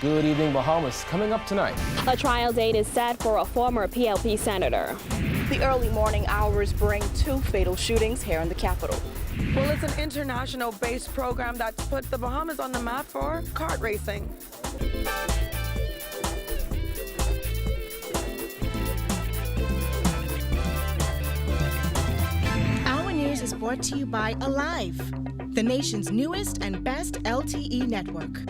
Good evening, Bahamas. Coming up tonight. A trial date is set for a former PLP senator. The early morning hours bring 2 fatal shootings here in the capital. Well, it's an international-based program that's put the Bahamas on the map for kart racing. Our news is brought to you by Alive, the nation's newest and best LTE network.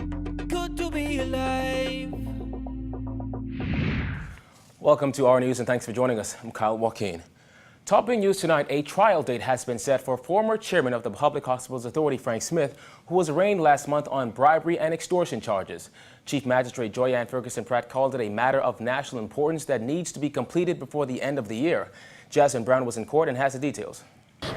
Good to be alive. Welcome to our news and thanks for joining us. I'm Kyle Joaquin. Topping news tonight, a trial date has been set for former chairman of the Public Hospitals Authority, Frank Smith, who was arraigned last month on bribery and extortion charges. Chief Magistrate Joyanne Ferguson-Pratt called it a matter of national importance that needs to be completed before the end of the year. Jasmine Brown was in court and has the details.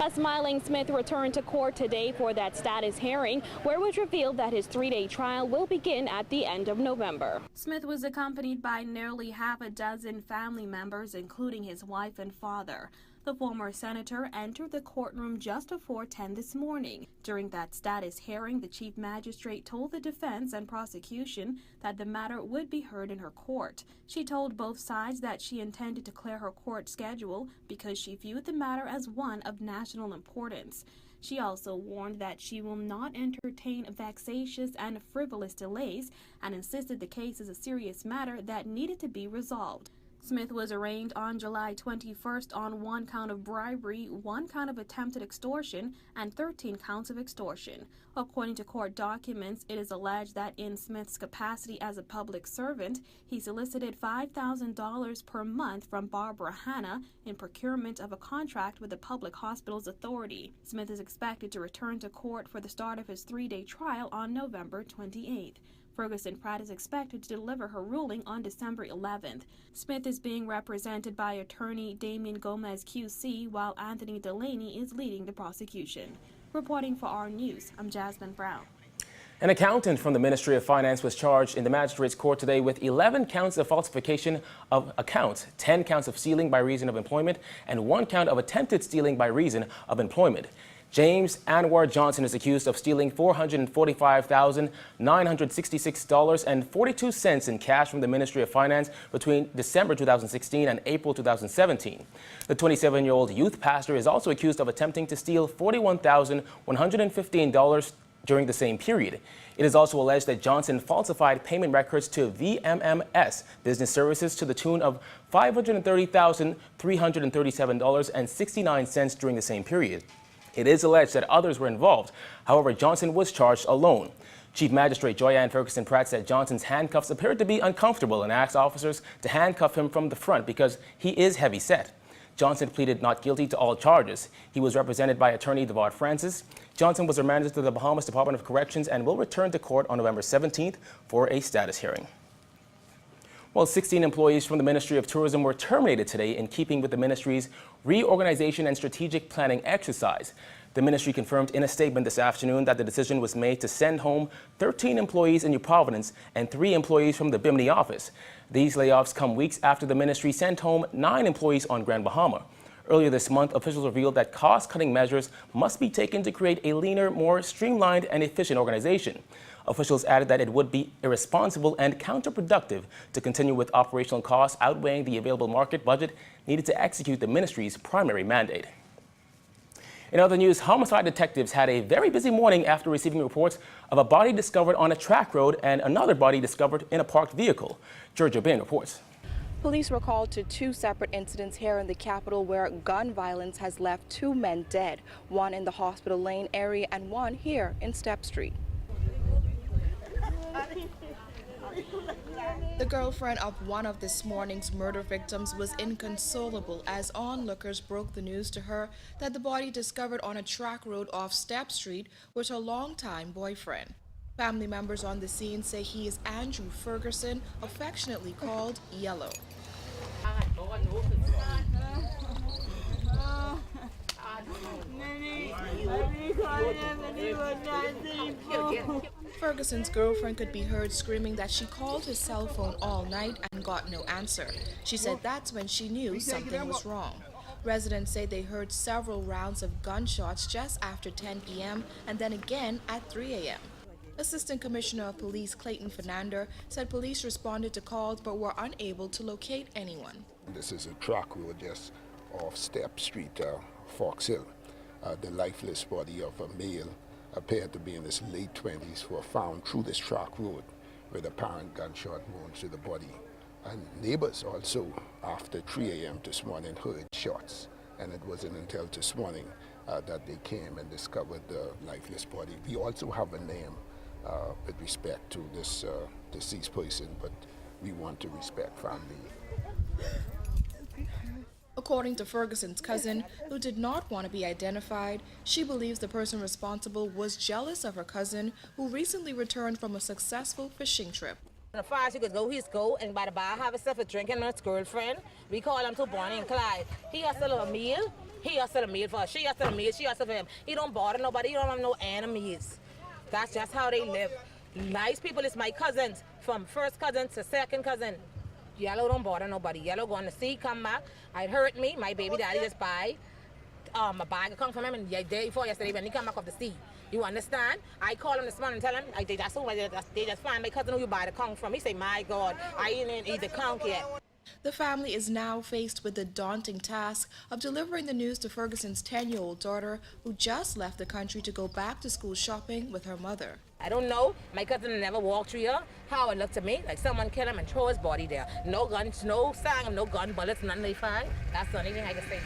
A smiling Smith returned to court today for that status hearing, where it was revealed that his 3-day trial will begin at the end of November. Smith was accompanied by nearly half a dozen family members, including his wife and father. The former senator entered the courtroom just before 10 this morning. During that status hearing, the chief magistrate told the defense and prosecution that the matter would be heard in her court. She told both sides that she intended to clear her court schedule because she viewed the matter as one of national importance. She also warned that she will not entertain vexatious and frivolous delays and insisted the case is a serious matter that needed to be resolved. Smith was arraigned on July 21st on 1 count of bribery, 1 count of attempted extortion, and 13 counts of extortion. According to court documents, it is alleged that in Smith's capacity as a public servant, he solicited $5,000 per month from Barbara Hanna in procurement of a contract with the Public Hospitals Authority. Smith is expected to return to court for the start of his 3-day trial on November 28th. Ferguson-Pratt is expected to deliver her ruling on December 11th. Smith is being represented by attorney Damien Gomez QC, while Anthony Delaney is leading the prosecution. Reporting for our news, I'm Jasmine Brown. An accountant from the Ministry of Finance was charged in the magistrate's court today with 11 counts of falsification of accounts, 10 counts of stealing by reason of employment, and 1 count of attempted stealing by reason of employment. James Anwar Johnson is accused of stealing $445,966.42 in cash from the Ministry of Finance between December 2016 and April 2017. The 27-year-old youth pastor is also accused of attempting to steal $41,115 during the same period. It is also alleged that Johnson falsified payment records to VMMS Business Services to the tune of $530,337.69 during the same period. It is alleged that others were involved. However, Johnson was charged alone. Chief Magistrate Joyanne Ferguson-Pratt said Johnson's handcuffs appeared to be uncomfortable and asked officers to handcuff him from the front because he is heavy-set. Johnson pleaded not guilty to all charges. He was represented by attorney Devard Francis. Johnson was remanded to the Bahamas Department of Corrections and will return to court on November 17th for a status hearing. Well, 16 employees from the Ministry of Tourism were terminated today in keeping with the ministry's reorganization and strategic planning exercise. The ministry confirmed in a statement this afternoon that the decision was made to send home 13 employees in New Providence and 3 employees from the Bimini office. These layoffs come weeks after the ministry sent home 9 employees on Grand Bahama. Earlier this month, officials revealed that cost-cutting measures must be taken to create a leaner, more streamlined and efficient organization. Officials added that it would be irresponsible and counterproductive to continue with operational costs outweighing the available market budget needed to execute the ministry's primary mandate. In other news, homicide detectives had a very busy morning after receiving reports of a body discovered on a track road and another body discovered in a parked vehicle. Georgia Bain reports. Police were called to 2 separate incidents here in the capital where gun violence has left 2 men dead, one in the Hospital Lane area and one here in Step Street. The girlfriend of one of this morning's murder victims was inconsolable as onlookers broke the news to her that the body discovered on a track road off Step Street was her longtime boyfriend. Family members on the scene say he is Andrew Ferguson, affectionately called Yellow. Ferguson's girlfriend could be heard screaming that she called his cell phone all night and got no answer. She said that's when she knew something was wrong. Residents say they heard several rounds of gunshots just after 10 p.m. and then again at 3 a.m. Assistant Commissioner of Police Clayton Fernandez said police responded to calls but were unable to locate anyone. This is a track road just off Step Street, Fox Hill. The lifeless body of a male appeared to be in his late 20s were found through this track road with apparent gunshot wounds to the body. And neighbors also, after 3 a.m. this morning, heard shots. And it wasn't until this morning that they came and discovered the lifeless body. We also have a name with respect to this deceased person, but we want to respect family. According to Ferguson's cousin, who did not want to be identified, she believes the person responsible was jealous of her cousin, who recently returned from a successful fishing trip. As far as you could go, he's go, and by the bar have himself a drink and his girlfriend. We call him to Bonnie and Clyde. He hustle a meal. He hustle a meal for her. She hustle a meal. She hustle for him. He don't bother nobody. He don't have no enemies. That's just how they live. Nice people is my cousins, from first cousin to second cousin. Yellow don't bother nobody. Yellow going to sea, come back. It hurt me. My baby daddy just buy a bag of come from him, and the day before yesterday when he come back off the sea. You understand? I call him this morning and tell him, they just find my cousin who you buy the conch from. He say, my God, I ain't eat the conch yet. The family is now faced with the daunting task of delivering the news to Ferguson's 10-year-old daughter, who just left the country to go back to school shopping with her mother. I don't know. My cousin never walked through here. How it looked to me, like someone killed him and throw his body there. No guns, no sign, no gun bullets, none they find. That's the only thing I can say.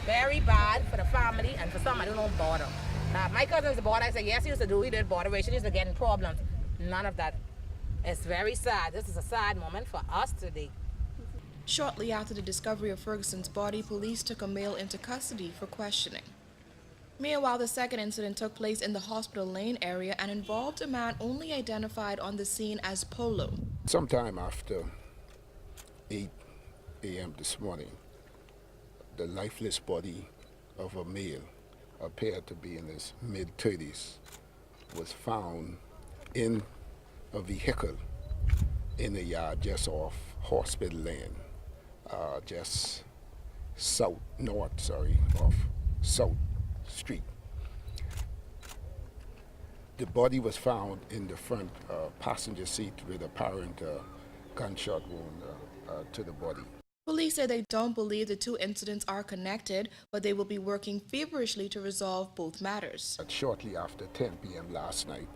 Very bad for the family and for somebody who don't bother. My cousin's a border. I said, yes, he used to do. He did borderation. He used to get in problems. None of that. It's very sad. This is a sad moment for us today. Shortly after the discovery of Ferguson's body, police took a male into custody for questioning. Meanwhile, the second incident took place in the Hospital Lane area and involved a man only identified on the scene as Polo. Sometime after 8 a.m. this morning, the lifeless body of a male appeared to be in his mid-30s was found in a vehicle in a yard just off Hospital Lane, just north of South Street. The body was found in the front passenger seat with apparent gunshot wound to the body. Police say they don't believe the two incidents are connected, but they will be working feverishly to resolve both matters. Shortly after 10 p.m. last night,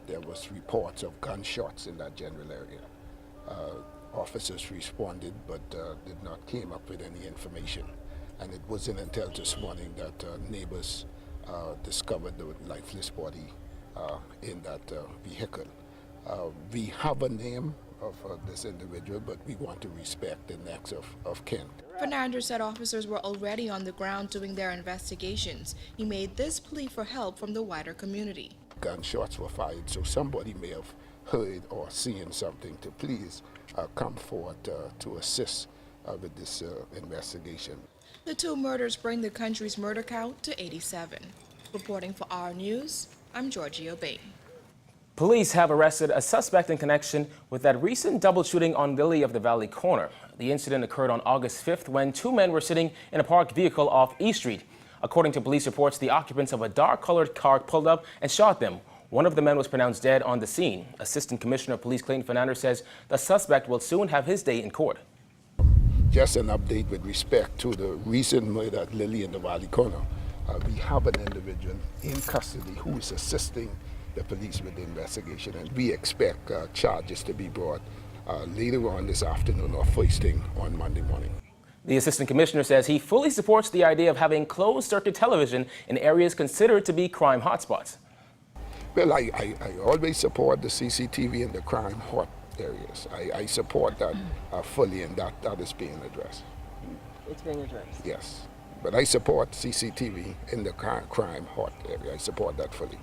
there was reports of gunshots in that general area. Officers responded, but did not came up with any information. And it wasn't until this morning that neighbors discovered the lifeless body in that vehicle. We have a name of this individual, but we want to respect the next of kin. Fernandez said officers were already on the ground doing their investigations. He made this plea for help from the wider community. Gunshots were fired, so somebody may have heard or seen something to please come forward to assist with this investigation. The two murders bring the country's murder count to 87. Reporting for Our News, I'm Georgia Bain. Police have arrested a suspect in connection with that recent double shooting on Lily of the Valley corner. The incident occurred on August 5th when two men were sitting in a parked vehicle off East Street. According to police reports, the occupants of a dark-colored car pulled up and shot them. One of the men was pronounced dead on the scene. Assistant Commissioner of Police Clayton Fernandez says the suspect will soon have his day in court. Just an update with respect to the recent murder at Lily in the Valley corner. We have an individual in custody who is assisting the police with the investigation, and we expect charges to be brought later on this afternoon or first thing on Monday morning. The Assistant Commissioner says he fully supports the idea of having closed-circuit television in areas considered to be crime hotspots. Well, I always support the CCTV in the crime hot areas. I support that fully, and that is being addressed. It's being addressed? Yes. But I support CCTV in the crime hot area. I support that fully.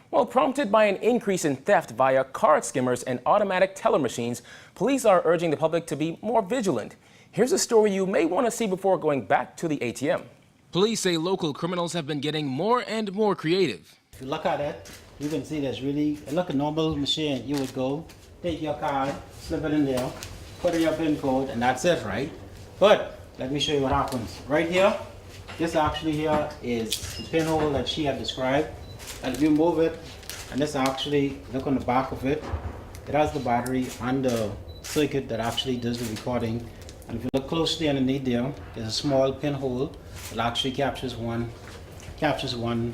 Well, prompted by an increase in theft via card skimmers and automatic teller machines, police are urging the public to be more vigilant. Here's a story you may want to see before going back to the ATM. Police say local criminals have been getting more and more creative. If you look at it, you can see there's really, like a normal machine. You would go, take your card, slip it in there, put in your PIN code, and that's it, right? But let me show you what happens. Right here, this actually here is the pinhole that she had described. And if you move it And this actually, look on the back of it, it has the battery and the circuit that actually does the recording. And if you look closely underneath there, there's a small pinhole that actually captures one passcode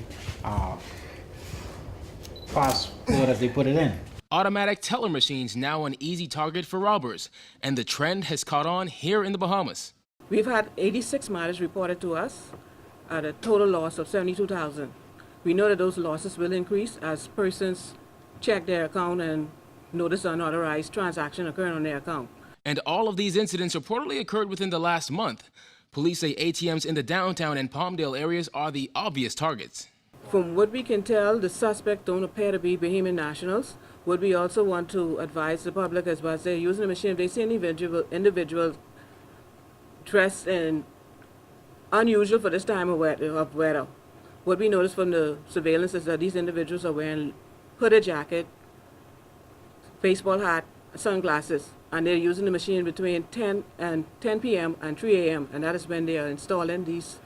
as they put it in. Automatic teller machines now an easy target for robbers, and the trend has caught on here in the Bahamas. We've had 86 matters reported to us at a total loss of $72,000. We know that those losses will increase as persons check their account and notice unauthorized transaction occurring on their account. And all of these incidents reportedly occurred within the last month. Police say ATMs in the downtown and Palmdale areas are the obvious targets. From what we can tell, the suspects don't appear to be Bahamian nationals. What we also want to advise the public as well as they're using the machine, if they see an individual dressed in unusual for this time of weather. What we noticed from the surveillance is that these individuals are wearing hooded jacket, baseball hat, sunglasses, and they're using the machine between 10 p.m. and 3 a.m., and that is when they are installing these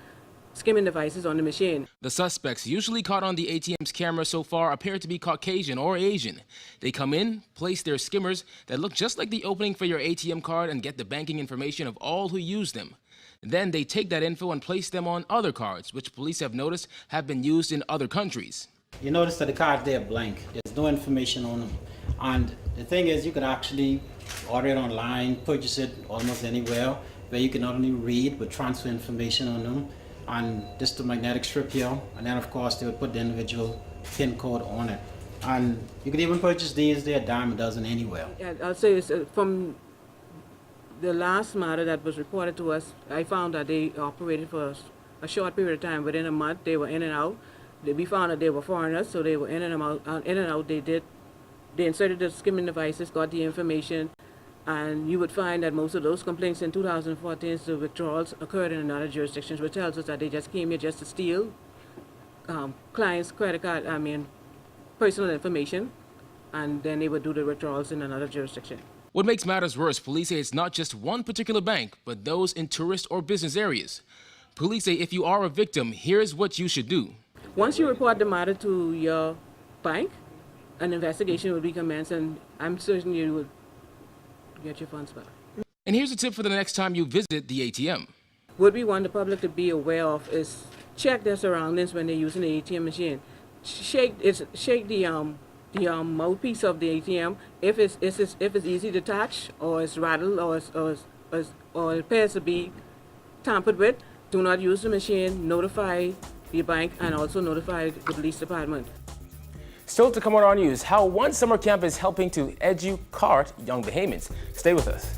skimming devices on the machine. The suspects usually caught on the ATM's camera so far appear to be Caucasian or Asian. They come in, place their skimmers that look just like the opening for your ATM card and get the banking information of all who use them. Then they take that info and place them on other cards, which police have noticed have been used in other countries. You notice that the cards, they're blank. There's no information on them. And the thing is, you could actually order it online, purchase it almost anywhere, where you can not only read, but transfer information on them. And just the magnetic strip here, and then of course they would put the individual PIN code on it. And you could even purchase these, they're a dime a dozen anywhere. Yeah, I'll say this, from the last matter that was reported to us, I found that they operated for a short period of time. Within a month, they were in and out. We found that they were foreigners, so they were in and out. They inserted the skimming devices, got the information, and you would find that most of those complaints in 2014, the withdrawals occurred in another jurisdictions, which tells us that they just came here just to steal clients' credit card, personal information, and then they would do the withdrawals in another jurisdiction. What makes matters worse, police say it's not just one particular bank, but those in tourist or business areas. Police say if you are a victim, here's what you should do. Once you report the matter to your bank, an investigation will be commenced, and I'm certain you will get your funds back. And here's a tip for the next time you visit the ATM. What we want the public to be aware of is check their surroundings when they're using the ATM machine. Shake the mouthpiece of the ATM. If it's easy to touch, or it's rattled, or it appears to be tampered with, do not use the machine. Notify your bank and also notify the police department. Still to come on our news, how one summer camp is helping to educate young Bahamians. Stay with us.